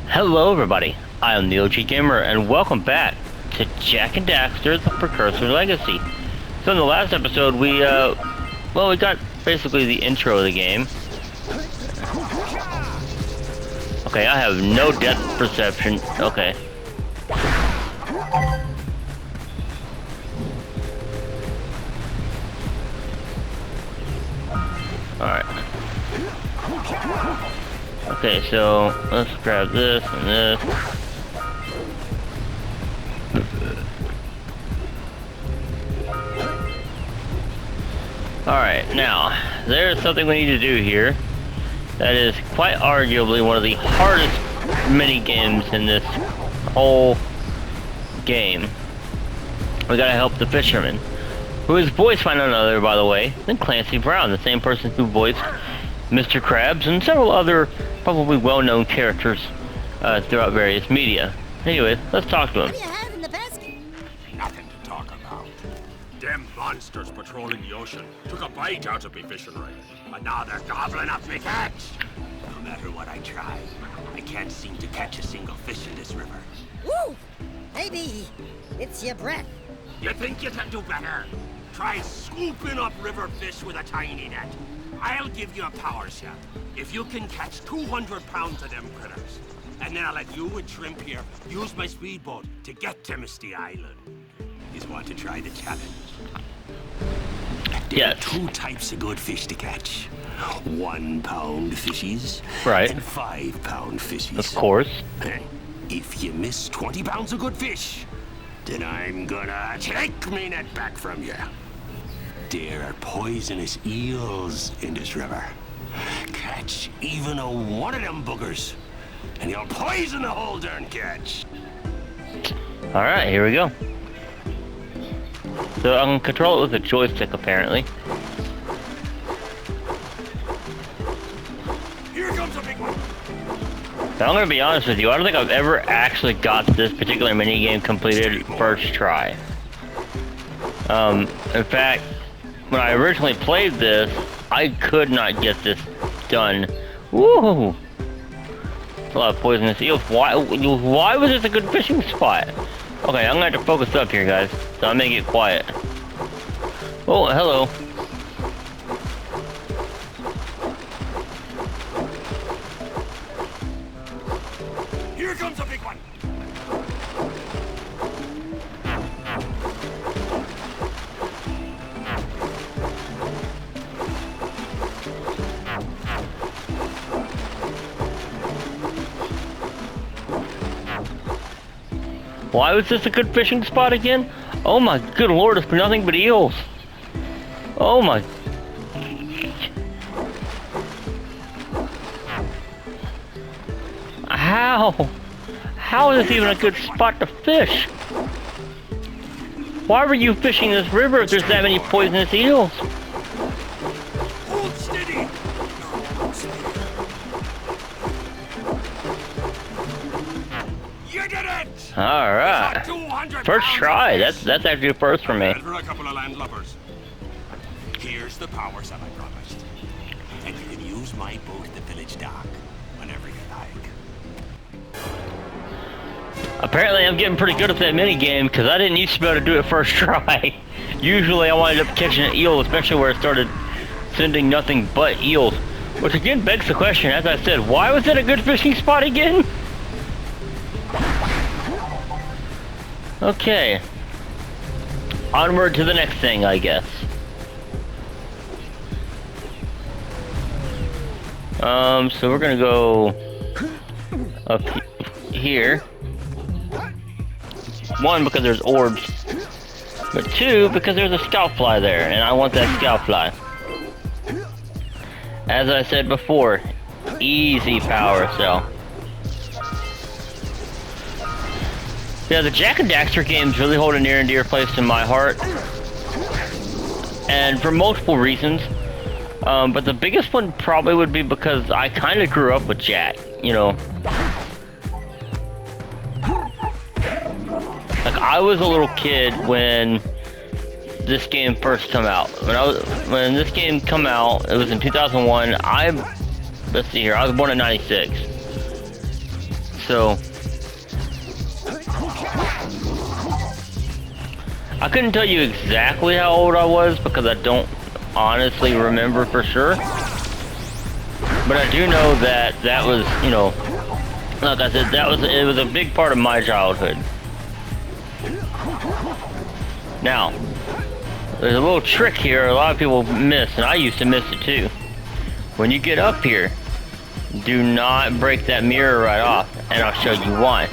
Hello everybody, I am the OG Gamer and welcome back to Jak and Daxter, the Precursor Legacy. So in the last episode we got basically the intro of the game. Okay, I have no depth perception. Okay. Alright. Okay, so let's grab this and this. Alright, now, there's something we need to do here that is quite arguably one of the hardest mini-games in this whole game. We gotta help the fisherman, who is voiced by none other, by the way, than Clancy Brown, the same person who voiced Mr. Krabs and several other probably well-known characters throughout various media. Anyway, let's talk to him. What do you have in the basket? Nothing to talk about. Them monsters patrolling the ocean took a bite out of me fishing rod, and now they're gobbling up me catch. No matter what I try, I can't seem to catch a single fish in this river. Woo! Maybe it's your breath. You think you can do better? Try scooping up river fish with a tiny net. I'll give you a power shot if you can catch 200 pounds of them critters. And then I'll let you and Shrimp here use my speedboat to get to Misty Island. You want to try the challenge? There are two types of good fish to catch. 1 pound fishies, right, and 5 pound fishies. Of course. If you miss 20 pounds of good fish, then I'm gonna take me net back from you. There are poisonous eels in this river. Catch even one of them boogers, and you'll poison the whole darn catch. Alright, here we go. So I can control it with a joystick, apparently. Here comes a big one. Now, I'm gonna be honest with you, I don't think I've ever actually got this particular minigame completed first try. In fact, when I originally played this, I could not get this done. Woo! That's a lot of poisonous eels. Why was this a good fishing spot? Okay, I'm gonna have to focus up here, guys, so I'm gonna get quiet. Oh, hello. Here comes a big one. Why was this a good fishing spot again? Oh my good lord, it's for nothing but eels. Oh my. How is this even a good spot to fish? Why were you fishing this river if there's that many poisonous eels? Hold steady. You did it! Alright. First try. That's actually a first for me. For a couple of landlubbers. Here's the power cell I promised. And you can use my boat at the village dock whenever you like. Apparently I'm getting pretty good at that mini game because I didn't used to be able to do it first try. Usually I wound up catching an eel, especially where it started sending nothing but eels. Which again begs the question, as I said, why was it a good fishing spot again? Okay. Onward to the next thing, I guess. So we're gonna go up here. 1, because there's orbs. But 2, because there's a scoutfly there, and I want that scoutfly. As I said before, easy power cell. Yeah, the Jak and Daxter games really hold a near and dear place in my heart. And for multiple reasons. But the biggest one probably would be because I kind of grew up with Jak, you know. Like, I was a little kid when this game first come out. When this game come out, it was in 2001. Let's see here, I was born in 96. So I couldn't tell you exactly how old I was because I don't honestly remember for sure. But I do know that that was, you know, like I said, it was a big part of my childhood. Now, there's a little trick here a lot of people miss, and I used to miss it too. When you get up here, do not break that mirror right off, and I'll show you why.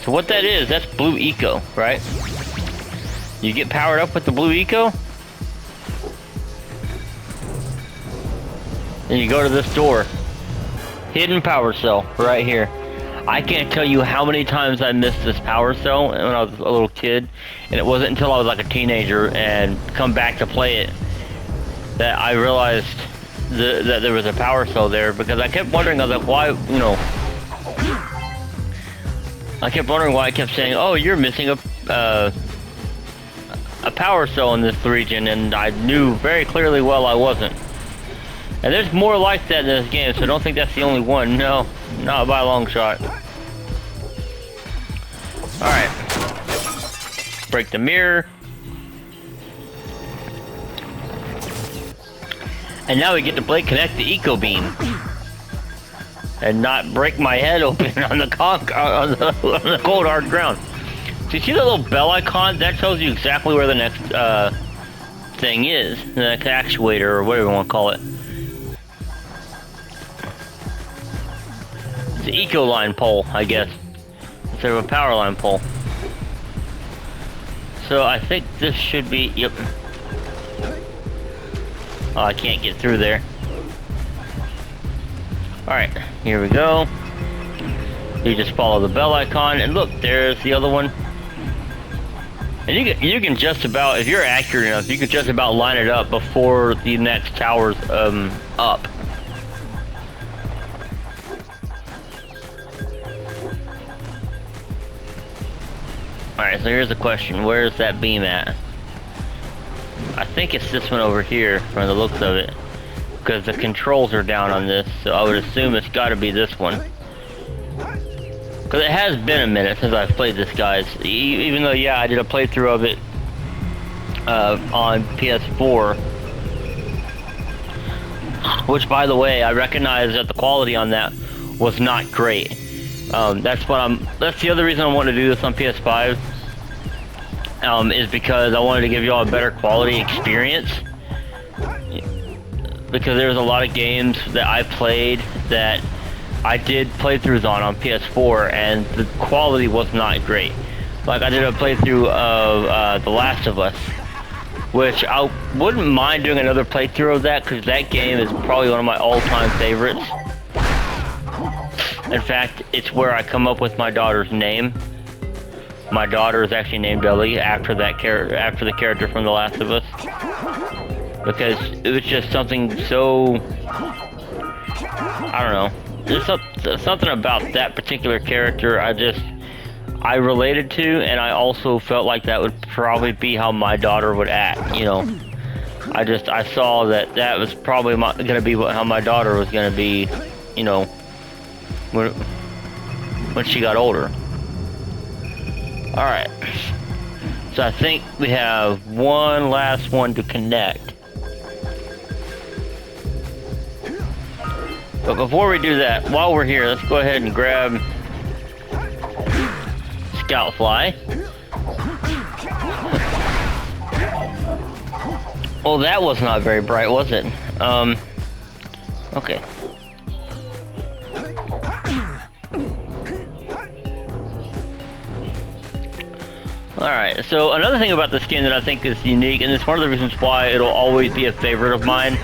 So what that is, that's blue eco, right? You get powered up with the blue eco, and you go to this door. Hidden power cell, right here. I can't tell you how many times I missed this power cell when I was a little kid, and it wasn't until I was like a teenager and come back to play it that I realized that there was a power cell there, because I kept wondering, I was like, why, you know, I kept wondering why I kept saying, oh, you're missing a power cell in this region, and I knew very clearly well I wasn't. And there's more like that in this game, so don't think that's the only one. No, not by a long shot. Alright. Break the mirror. And now we get to connect the eco beam. And not break my head open on the cold hard ground. So you see the little bell icon? That tells you exactly where the next thing is. The next actuator, or whatever you want to call it. The eco line pole, I guess, instead of a power line pole. So I think this should be, yep. Oh, I can't get through there. Alright, here we go. You just follow the bell icon, and look, there's the other one. And you can just about, if you're accurate enough, you can just about line it up before the next tower's up. Alright, so here's the question. Where's that beam at? I think it's this one over here, from the looks of it. Because the controls are down on this, so I would assume it's gotta be this one. Because it has been a minute since I've played this, guys. Even though, yeah, I did a playthrough of it on PS4. Which, by the way, I recognize that the quality on that was not great. That's the other reason I wanted to do this on PS5, is because I wanted to give you all a better quality experience. Because there's a lot of games that I played that I did playthroughs on PS4, and the quality was not great. Like, I did a playthrough of The Last of Us, which I wouldn't mind doing another playthrough of that, because that game is probably one of my all-time favorites. In fact, it's where I come up with my daughter's name. My daughter is actually named Ellie after the character from The Last of Us, because it was just something so, I don't know. There's something about that particular character I related to, and I also felt like that would probably be how my daughter would act. You know, I saw that was probably gonna be how my daughter was gonna be. You know, when she got older. Alright, so I think we have one last one to connect. But before we do that, while we're here, let's go ahead and grab Scout Fly. Well, that was not very bright, was it? Okay. Alright, so another thing about the skin that I think is unique, and it's one of the reasons why it'll always be a favorite of mine,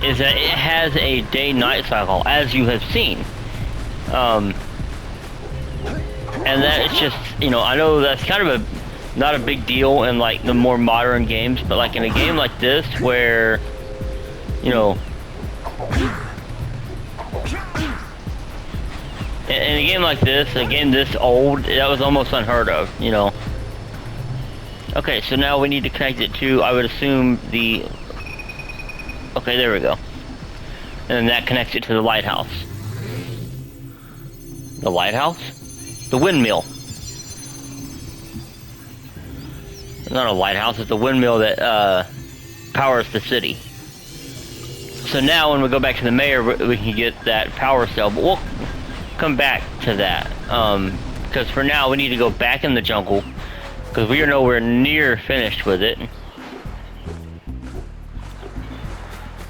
is that it has a day-night cycle, as you have seen. And that it's just, you know, I know that's kind of not a big deal in like the more modern games, but like in a game like this where, you know, in a game like this, a game this old, that was almost unheard of, you know. Okay, so now we need to connect it to, I would assume, the... Okay, there we go. And then that connects it to the lighthouse. The lighthouse? The windmill. It's not a lighthouse, it's the windmill that powers the city. So now when we go back to the mayor, we can get that power cell, but we'll come back to that. Because for now, we need to go back in the jungle, because we are nowhere near finished with it.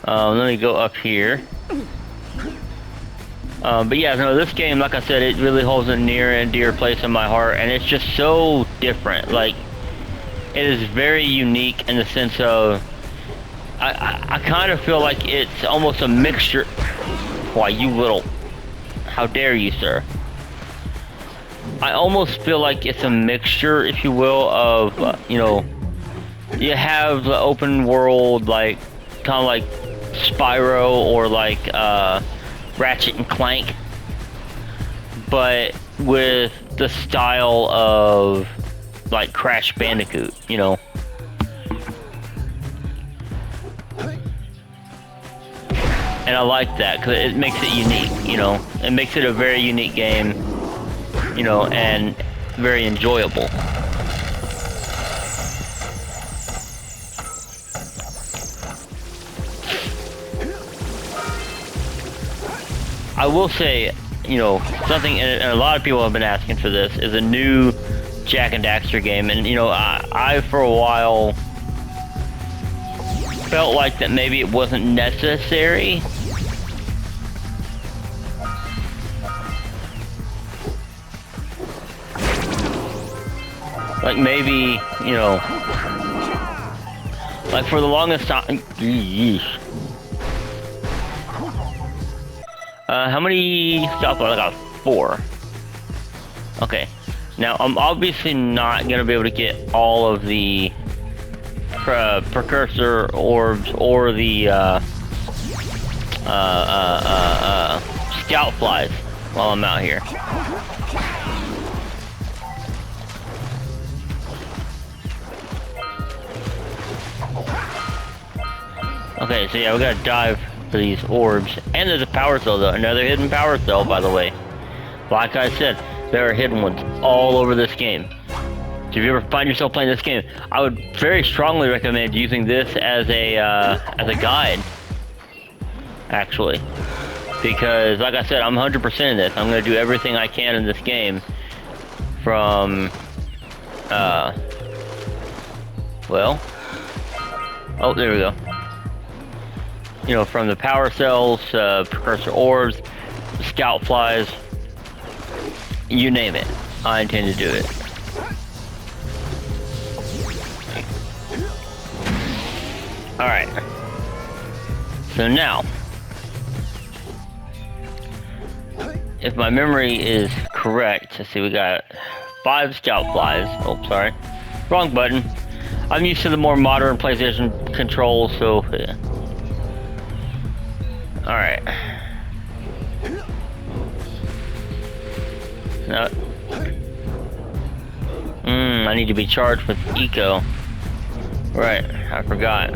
Let me go up here. But yeah, no, this game, like I said, it really holds a near and dear place in my heart, and it's just so different. Like, it is very unique in the sense of, I kind of feel like it's almost a mixture. Why, you little, how dare you, sir? I almost feel like it's a mixture, if you will, of, you know, you have the open world, like, kind of like Spyro or like, Ratchet and Clank, but with the style of like Crash Bandicoot, you know. And I like that because it makes it unique, you know. It makes it a very unique game, you know, and very enjoyable. I will say, you know, something, and a lot of people have been asking for this, is a new Jak and Daxter game. And, you know, I for a while felt like that maybe it wasn't necessary. Like maybe, you know, like for the longest time, how many stops? I got 4. Okay. Now, I'm obviously not going to be able to get all of the Precursor orbs or the scout flies while I'm out here. Okay, so yeah, we gotta dive for these orbs. And there's a power cell though, another hidden power cell, by the way. Like I said, there are hidden ones all over this game. So if you ever find yourself playing this game, I would very strongly recommend using this as a guide, actually. Because, like I said, I'm 100% in this. I'm gonna do everything I can in this game from, well, oh, there we go. You know, from the power cells, precursor orbs, scout flies, you name it. I intend to do it. Alright. So now, if my memory is correct, let's see, we got 5 scout flies. Oh, sorry. Wrong button. I'm used to the more modern PlayStation controls, so yeah. Alright. No. I need to be charged with eco. Right, I forgot.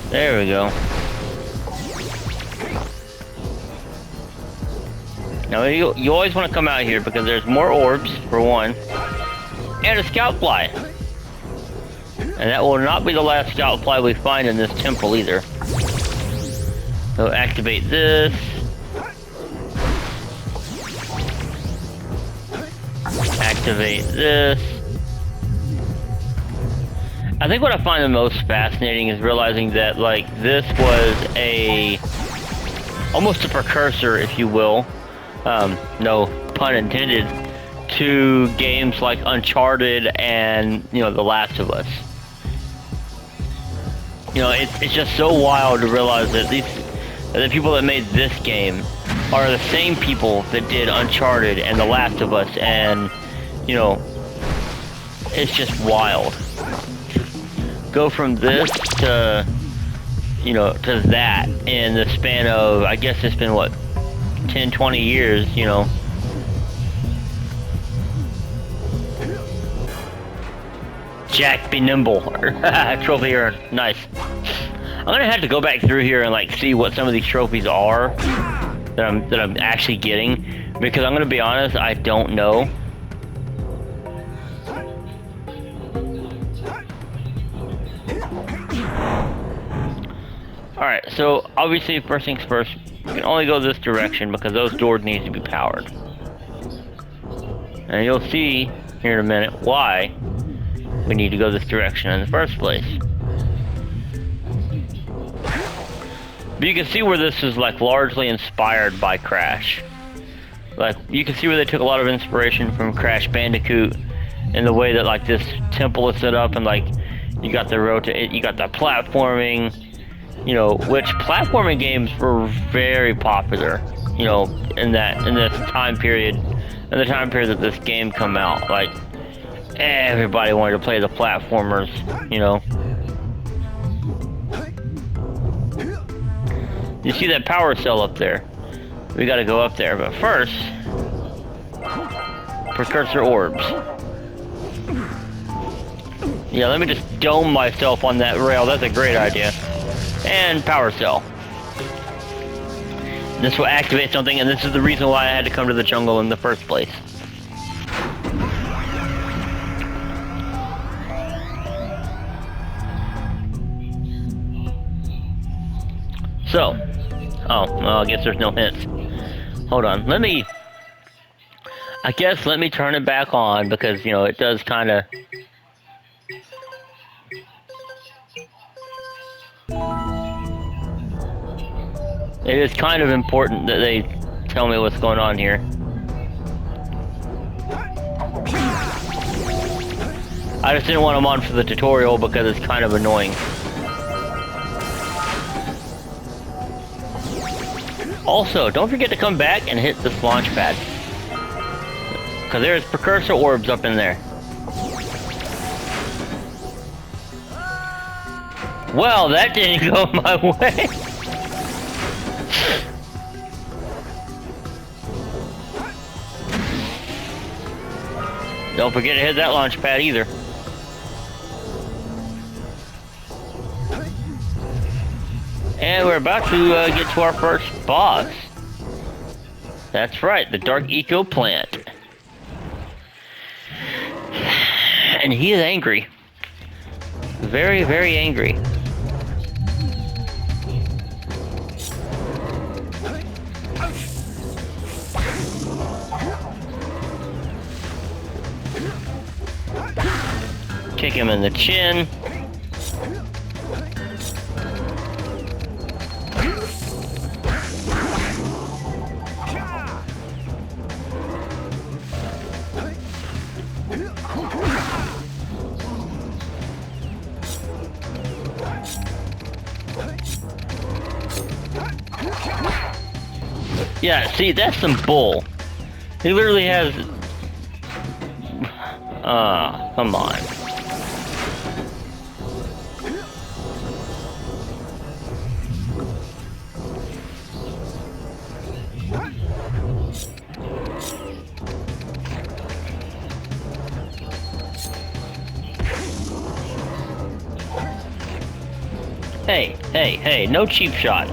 There we go. Now you always want to come out here because there's more orbs, for one, and a scout fly. And that will not be the last scout fly we find in this temple either. So activate this. Activate this. I think what I find the most fascinating is realizing that, like, this was almost a precursor, if you will, no pun intended, to games like Uncharted and, you know, The Last of Us. You know, it's just so wild to realize that the people that made this game are the same people that did Uncharted and The Last of Us, and, you know, it's just wild. Go from this to, you know, to that in the span of, I guess it's been, what, 10, 20 years, you know. Jack be nimble. Trophy here, nice. I'm gonna have to go back through here and like see what some of these trophies are that I'm actually getting, because I'm gonna be honest, I don't know. Alright, so obviously first things first, you can only go this direction because those doors need to be powered. And you'll see here in a minute why we need to go this direction in the first place. But you can see where this is like largely inspired by Crash. Like, you can see where they took a lot of inspiration from Crash Bandicoot in the way that like this temple is set up, and like you got the you got the platforming, you know, which platforming games were very popular, you know, in this time period, in the time period that this game come out. Like, everybody wanted to play the platformers, you know. You see that power cell up there? We gotta go up there, but first, Precursor orbs. Yeah, let me just dome myself on that rail. That's a great idea. And power cell. This will activate something, and this is the reason why I had to come to the jungle in the first place. So, well, I guess there's no hints. Hold on, let me turn it back on, because, you know, it does kind of... It is kind of important that they tell me what's going on here. I just didn't want them on for the tutorial because it's kind of annoying. Also, don't forget to come back and hit this launch pad, because there's Precursor orbs up in there. Well, that didn't go my way. Don't forget to hit that launch pad either. And we're about to get to our first boss. That's right, the Dark Eco Plant. And he is angry. Very, very angry. Kick him in the chin. Yeah, see, that's some bull. He literally has... come on. Hey, no cheap shots.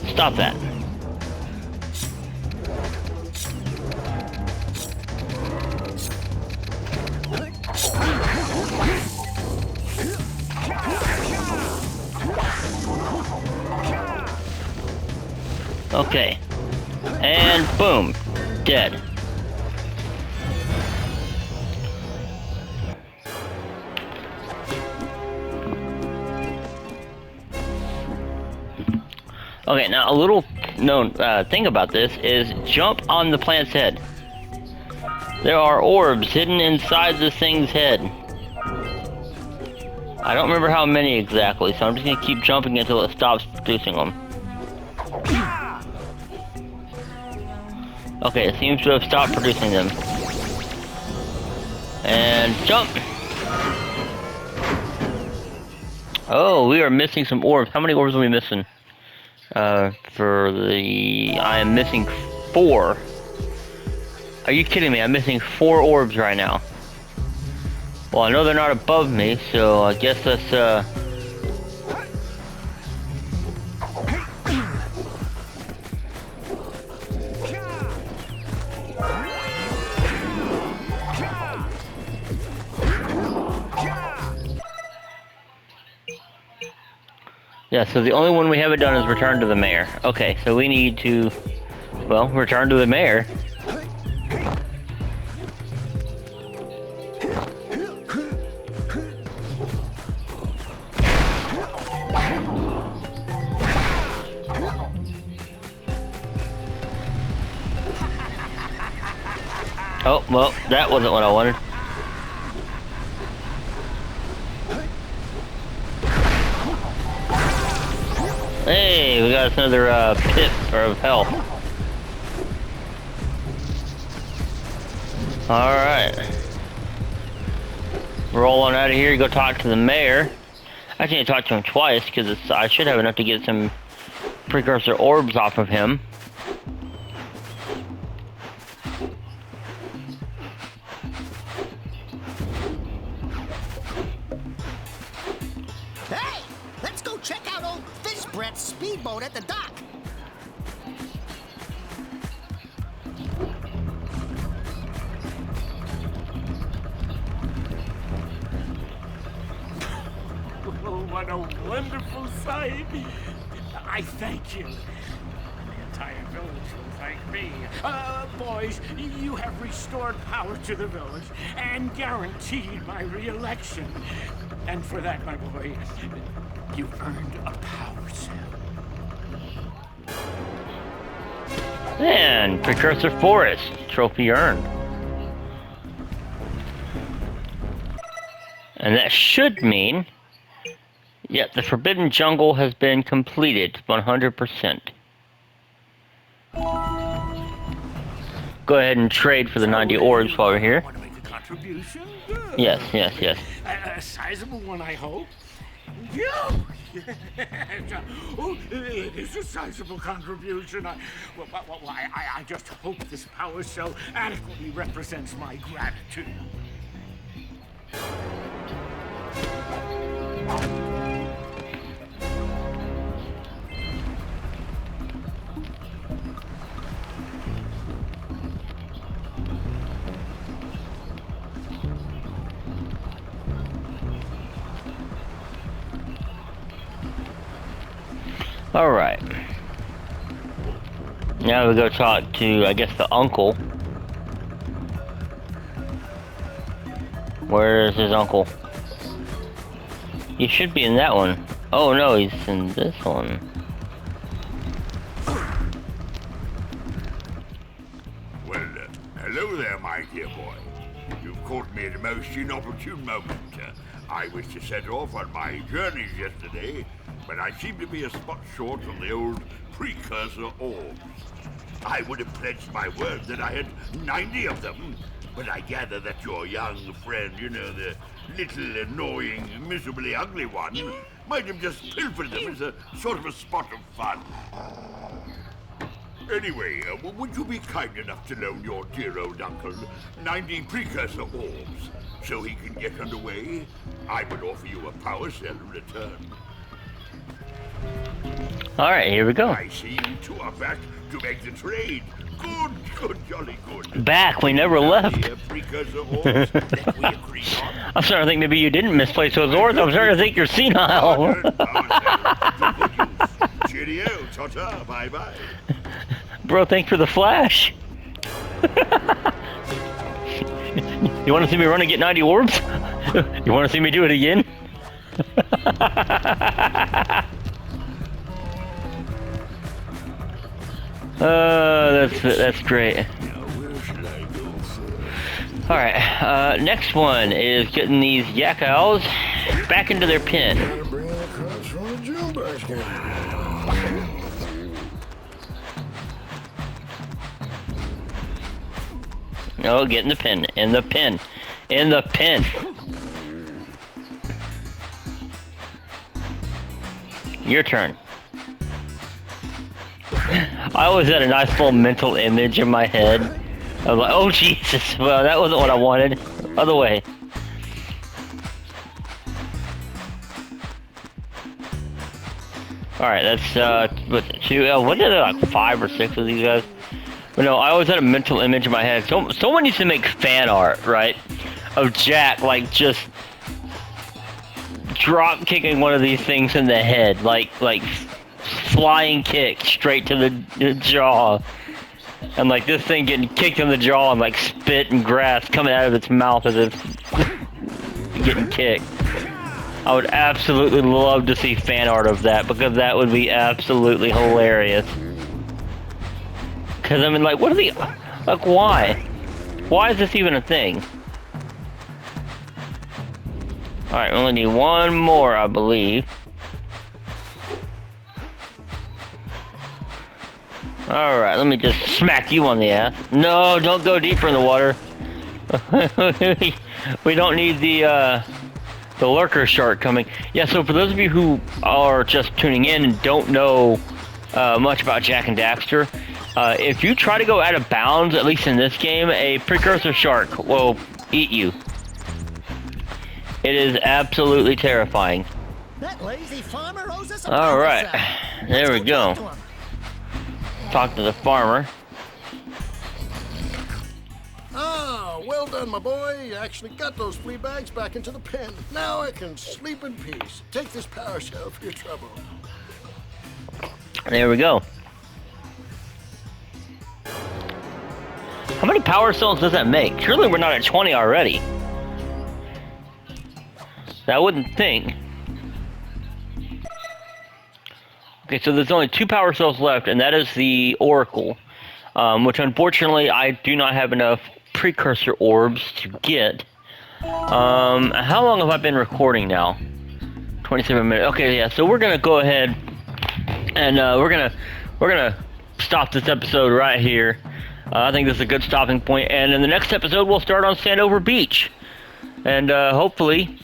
Stop that. Okay. And boom. Dead. Okay, now a little known thing about this is jump on the plant's head. There are orbs hidden inside this thing's head. I don't remember how many exactly, so I'm just gonna keep jumping until it stops producing them. Okay, it seems to have stopped producing them. And jump! Oh, we are missing some orbs. How many orbs are we missing? I am missing 4. Are you kidding me? I'm missing 4 orbs right now. Well, I know they're not above me, so I guess that's, yeah, so the only one we haven't done is return to the mayor. Okay, so we need to, well, return to the mayor. Oh, well, that wasn't what I wanted. Hey, we got another pit of hell. Alright. Roll on out of here, go talk to the mayor. I need to talk to him twice because I should have enough to get some precursor orbs off of him. Hey, let's go check out old Fish Brett's speedboat at the dock. Oh, what a wonderful sight! I thank you. The entire village will thank me. Boys, you have restored power to the village and guaranteed my re-election. And for that, my boy, you've earned a power cell. And Precursor Forest, trophy earned. And that should mean, yep, the Forbidden Jungle has been completed 100%. Go ahead and trade for the 90 orbs while we're here. Want to make a contribution? Good. Yes, yes, yes. A sizable one, I hope. Yeah. Oh, it is a sizable contribution. I just hope this power cell adequately represents my gratitude. Alright. Now we go talk to, I guess, the uncle. Where is his uncle? He should be in that one. Oh no, he's in this one. Well, hello there, my dear boy. You've caught me at a most inopportune moment. I was to set off on my journeys yesterday, but I seem to be a spot short on the old Precursor orbs. I would have pledged my word that I had 90 of them, but I gather that your young friend, you know, the little annoying, miserably ugly one, might have just pilfered them as a sort of a spot of fun. Anyway, would you be kind enough to loan your dear old uncle 90 Precursor orbs so he can get underway? I would offer you a power cell in return. Alright, here we go. I see you two are back to make the trade. Good, jolly good. Back, we never left. Precursor orbs that we agreed on. I'm starting to think maybe you didn't misplace those orbs. I'm starting to think you're senile. Cheerio, ta-ta, bye-bye. Bro, thanks for the flash. You want to see me run and get 90 orbs? You want to see me do it again? That's great. Alright, next one is getting these yak owls back into their pen. No, get in the pen, in the pen. Your turn. I always had a nice little mental image in my head. I was like, oh Jesus, well that wasn't what I wanted. Other way. Alright, that's what did like 5 or 6 of these guys? But no, I always had a mental image in my head. Someone needs to make fan art, right? Of Jak, like, just drop kicking one of these things in the head. Like flying kick straight to the jaw. And like this thing getting kicked in the jaw and like spit and grass coming out of its mouth as it's getting kicked. I would absolutely love to see fan art of that, because that would be absolutely hilarious. Because, I mean, like, what are the... Like, why? Why is this even a thing? Alright, we only need one more, I believe. Alright, let me just smack you on the ass. No, don't go deeper in the water. We don't need the lurker shark coming. Yeah, so for those of you who are just tuning in and don't know much about Jak and Daxter, if you try to go out of bounds, at least in this game, a precursor shark will eat you. It is absolutely terrifying. That lazy farmer owes us a Alright, there we go. Talk to him. Talk to the farmer. Ah, well done, my boy. You actually got those flea bags back into the pen. Now I can sleep in peace. Take this power cell for your trouble. There we go. How many power cells does that make? Surely we're not at 20 already. I wouldn't think. Okay, so there's only 2 power cells left, and that is the Oracle, which unfortunately I do not have enough Precursor orbs to get. How long have I been recording now? 27 minutes. Okay, yeah. So we're gonna go ahead and we're gonna stop this episode right here. I think this is a good stopping point. And in the next episode, we'll start on Sandover Beach, and hopefully,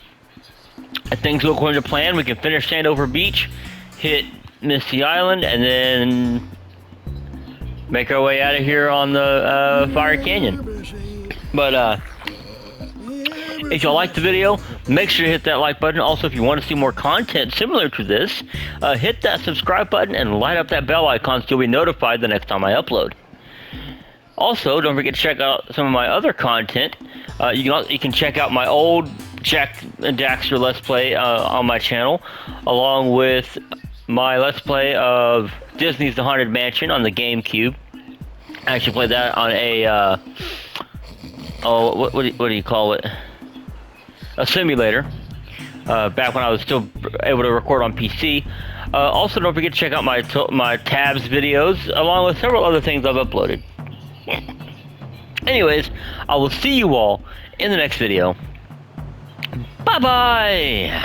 if things go according to plan, we can finish Sandover Beach, hit Misty Island, and then make our way out of here on the Fire Canyon. But if y'all like the video, make sure to hit that like button. Also, if you want to see more content similar to this, hit that subscribe button and light up that bell icon so you'll be notified the next time I upload. Also, don't forget to check out some of my other content. You can check out my old Jak and Daxter Let's Play on my channel, along with my Let's Play of Disney's The Haunted Mansion on the GameCube. I actually played that on a, what do you call it? A simulator. Back when I was still able to record on PC. Also, don't forget to check out my tabs videos, along with several other things I've uploaded. Anyways, I will see you all in the next video. Bye-bye!